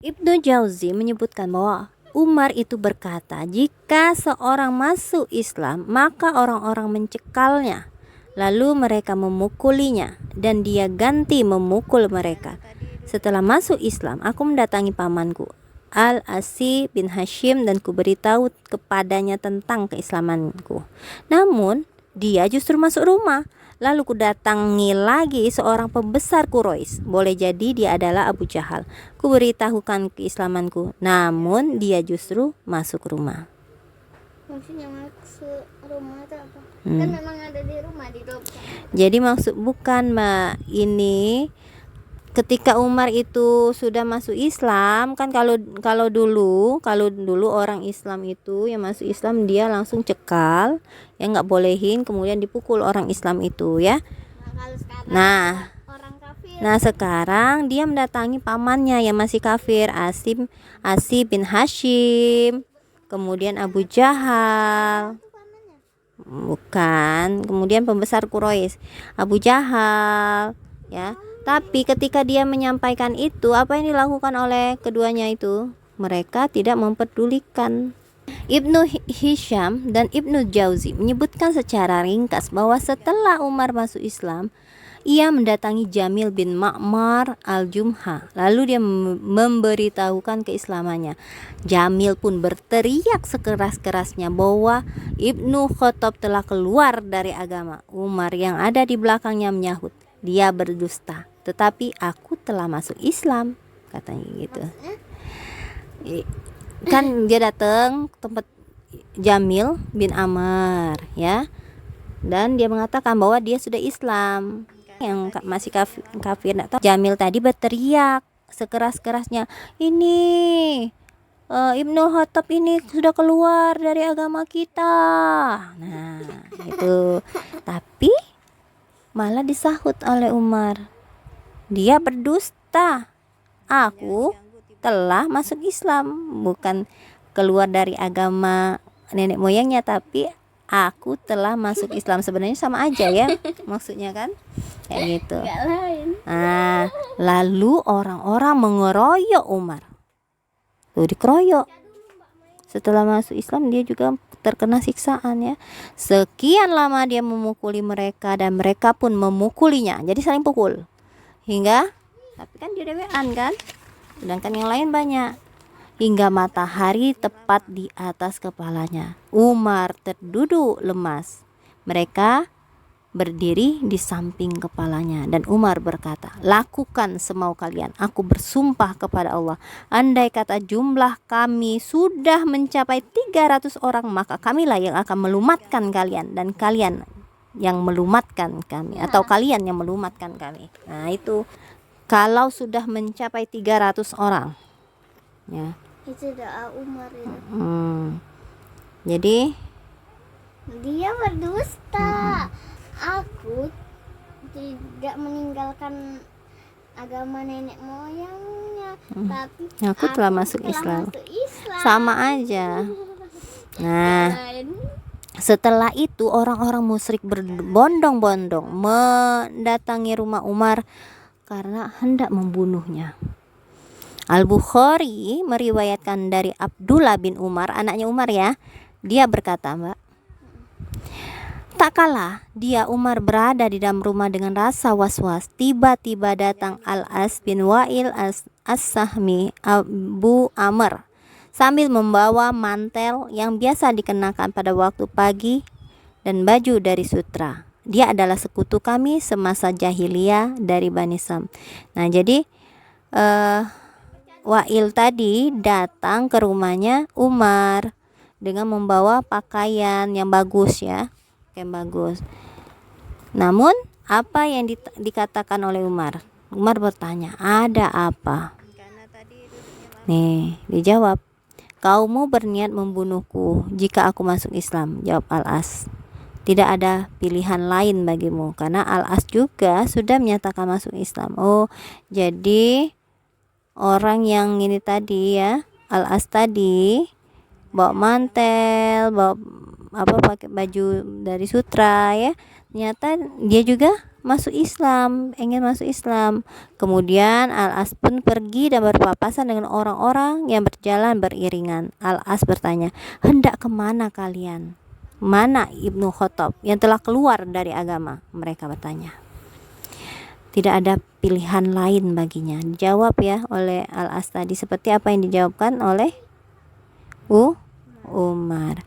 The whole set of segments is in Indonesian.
Ibnu Jauzi menyebutkan bahwa Umar itu berkata, jika seorang masuk Islam, maka orang-orang mencekalnya, lalu mereka memukulinya, dan dia ganti memukul mereka. Setelah masuk Islam, aku mendatangi pamanku Al-Asi bin Hashim dan kuberitahu kepadanya tentang keislamanku. Namun dia justru masuk rumah. Lalu kudatangi lagi seorang pembesar Quraisy. Boleh jadi dia adalah Abu Jahal. Kuberitahukan keislamanku, namun dia justru masuk rumah. Maksudnya masuk rumah itu apa? Kan memang ada di rumah di dompet. Jadi maksud bukan Mbak, ini ketika Umar itu sudah masuk Islam kan, kalau dulu orang Islam itu yang masuk Islam dia langsung cekal, ya nggak bolehin, kemudian dipukul orang Islam itu ya. Kalau sekarang orang kafir. Nah sekarang dia mendatangi pamannya yang masih kafir, Asi bin Hashim, kemudian Abu Jahal, bukan, kemudian pembesar Quraisy Abu Jahal ya. Tapi ketika dia menyampaikan itu, apa yang dilakukan oleh keduanya itu? Mereka tidak memperdulikan. Ibnu Hisham dan Ibnu Jauzi menyebutkan secara ringkas bahwa setelah Umar masuk Islam, ia mendatangi Jamil bin Ma'mar al-Jumha. Lalu dia memberitahukan keislamannya. Jamil pun berteriak sekeras-kerasnya bahwa Ibnu Khattab telah keluar dari agama. Umar yang ada di belakangnya menyahut, dia berdusta, tetapi aku telah masuk Islam, katanya gitu. Kan dia datang ke tempat Jamil bin Ammar ya, dan dia mengatakan bahwa dia sudah Islam. Yang masih kafir enggak tahu. Jamil tadi berteriak sekeras-kerasnya, ini Ibnu Khattab ini sudah keluar dari agama kita. Nah itu, tapi malah disahut oleh Umar, dia berdusta, aku telah masuk Islam, bukan keluar dari agama nenek moyangnya, tapi aku telah masuk Islam. Sebenarnya sama aja ya maksudnya kan, kayak gitu. Nah lalu orang-orang mengeroyok Umar, tuh dikeroyok. Setelah masuk Islam dia juga terkena siksaan ya. Sekian lama dia memukuli mereka dan mereka pun memukulinya. Jadi saling pukul. Hingga, tapi kan dia dewean kan, sedangkan yang lain banyak. Hingga matahari tepat di atas kepalanya. Umar terduduk lemas. Mereka berdiri di samping kepalanya, dan Umar berkata, lakukan semau kalian, aku bersumpah kepada Allah, andai kata jumlah kami sudah mencapai 300 orang, maka kamilah yang akan melumatkan kalian, dan kalian yang melumatkan kami, atau kalian yang melumatkan kami. Nah itu kalau sudah mencapai 300 orang ya. Itu doa Umar itu. Jadi dia berdusta. Aku tidak meninggalkan agama nenek moyangnya, tapi aku telah masuk Islam. Sama aja. Nah setelah itu orang-orang musyrik berbondong-bondong mendatangi rumah Umar karena hendak membunuhnya. Al-Bukhari meriwayatkan dari Abdullah bin Umar, anaknya Umar ya. Dia berkata, Mbak, tak kalah dia Umar berada di dalam rumah dengan rasa was-was, tiba-tiba datang Al-As bin Wa'il As-Sahmi Abu Amr sambil membawa mantel yang biasa dikenakan pada waktu pagi dan baju dari sutra. Dia adalah sekutu kami semasa jahiliyah dari Bani Sam. Nah jadi Wa'il tadi datang ke rumahnya Umar dengan membawa pakaian yang bagus ya, yang bagus. Namun apa yang dikatakan oleh Umar? Umar bertanya, ada apa? Nih dijawab, kaummu berniat membunuhku jika aku masuk Islam, jawab Al-As. Tidak ada pilihan lain bagimu, karena Al-As juga sudah menyatakan masuk Islam. Oh jadi orang yang ini tadi ya, Al-As tadi bawa mantel, bawa pakai baju dari sutra ya, ternyata dia juga masuk Islam, ingin masuk Islam. Kemudian Al-As pun pergi dan berpapasan dengan orang-orang yang berjalan beriringan. Al-As bertanya, hendak kemana kalian? Mana Ibnu Khattab yang telah keluar dari agama? Mereka bertanya. Tidak ada pilihan lain baginya. Dijawab ya oleh Al-As tadi seperti apa yang dijawabkan oleh Umar.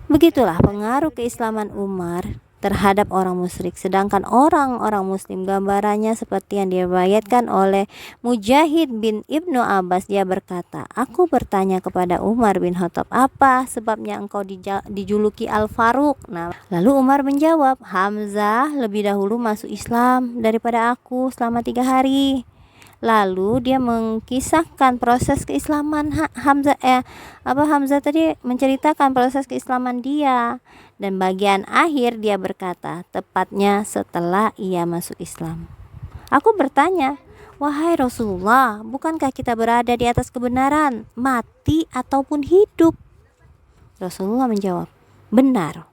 Begitulah pengaruh keislaman Umar terhadap orang musyrik, sedangkan orang-orang muslim gambarannya seperti yang diriwayatkan oleh Mujahid bin Ibnu Abbas. Dia berkata, aku bertanya kepada Umar bin Khattab, apa sebabnya engkau dijuluki Al-Faruq? Nah, lalu Umar menjawab, Hamzah lebih dahulu masuk Islam daripada aku selama 3 hari. Lalu dia mengkisahkan proses keislaman Hamzah tadi menceritakan proses keislaman dia, dan bagian akhir dia berkata, tepatnya setelah ia masuk Islam. Aku bertanya, wahai Rasulullah, bukankah kita berada di atas kebenaran, mati ataupun hidup? Rasulullah menjawab, benar.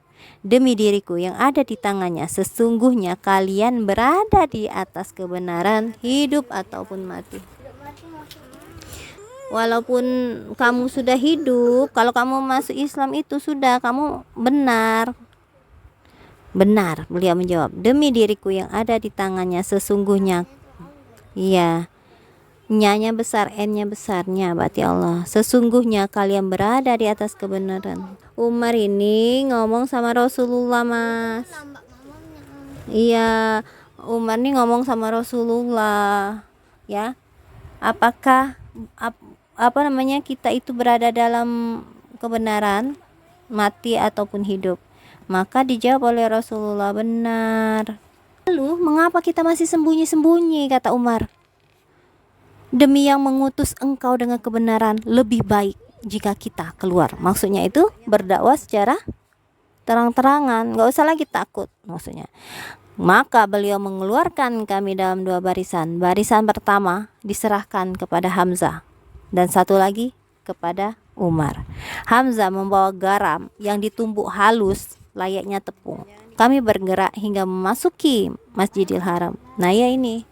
Demi diriku yang ada di tangannya, sesungguhnya kalian berada di atas kebenaran, hidup ataupun mati. Walaupun kamu sudah hidup, kalau kamu masuk Islam itu sudah kamu benar. Benar, beliau menjawab, demi diriku yang ada di tangannya, sesungguhnya. Iya, nya besar, n-nya besarnya, berarti Allah. Sesungguhnya kalian berada di atas kebenaran. Umar ini ngomong sama Rasulullah, Mas. Iya, Umar ini ngomong sama Rasulullah, ya. Apakah kita itu berada dalam kebenaran, mati ataupun hidup? Maka dijawab oleh Rasulullah, benar. Lalu mengapa kita masih sembunyi-sembunyi, kata Umar. Demi yang mengutus engkau dengan kebenaran, lebih baik jika kita keluar. Maksudnya itu berdakwah secara terang-terangan, gak usah lagi takut maksudnya. Maka beliau mengeluarkan kami dalam 2 barisan. Barisan pertama diserahkan kepada Hamzah dan satu lagi kepada Umar. Hamzah membawa garam yang ditumbuk halus layaknya tepung. Kami bergerak hingga memasuki Masjidil Haram. Nah ya ini,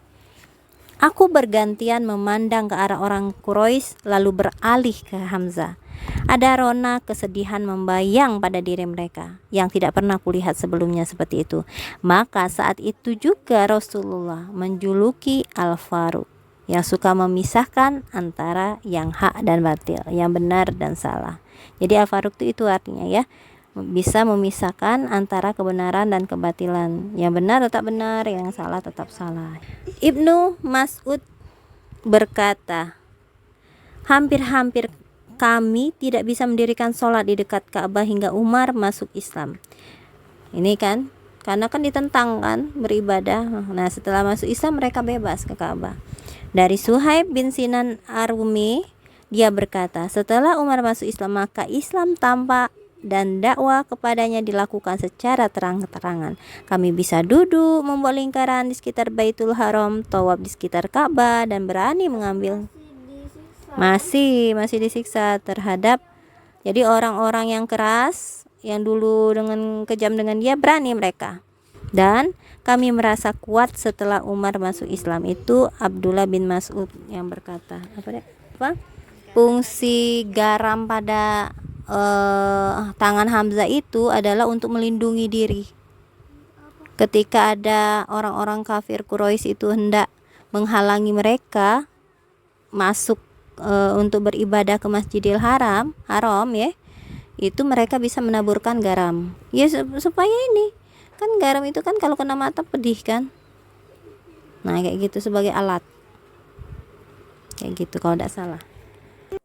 aku bergantian memandang ke arah orang Quraisy lalu beralih ke Hamzah. Ada rona kesedihan membayang pada diri mereka yang tidak pernah kulihat sebelumnya seperti itu. Maka saat itu juga Rasulullah menjuluki Al-Faruq, yang suka memisahkan antara yang hak dan batil, yang benar dan salah. Jadi Al-Faruq itu artinya ya, bisa memisahkan antara kebenaran dan kebatilan. Yang benar tetap benar, yang salah tetap salah. Ibnu Mas'ud berkata, hampir-hampir kami tidak bisa mendirikan sholat di dekat Ka'bah hingga Umar masuk Islam. Ini kan, karena kan ditentang kan beribadah. Nah setelah masuk Islam mereka bebas ke Ka'bah. Dari Suhaib bin Sinan Ar-Rumi, dia berkata, setelah Umar masuk Islam maka Islam tampak dan dakwah kepadanya dilakukan secara terang-terangan. Kami bisa duduk membuat lingkaran di sekitar Baitul Haram, tawaf di sekitar Ka'bah, dan berani mengambil. Masih disiksa terhadap. Jadi orang-orang yang keras, yang dulu dengan kejam dengan dia, berani mereka. Dan kami merasa kuat setelah Umar masuk Islam. Itu Abdullah bin Mas'ud yang berkata, fungsi garam pada tangan Hamzah itu adalah untuk melindungi diri. Ketika ada orang-orang kafir Quraisy itu hendak menghalangi mereka masuk untuk beribadah ke Masjidil Haram ya, itu mereka bisa menaburkan garam. Ya supaya ini kan garam itu kan kalau kena mata pedih kan. Nah kayak gitu sebagai alat. Kayak gitu kalau tidak salah.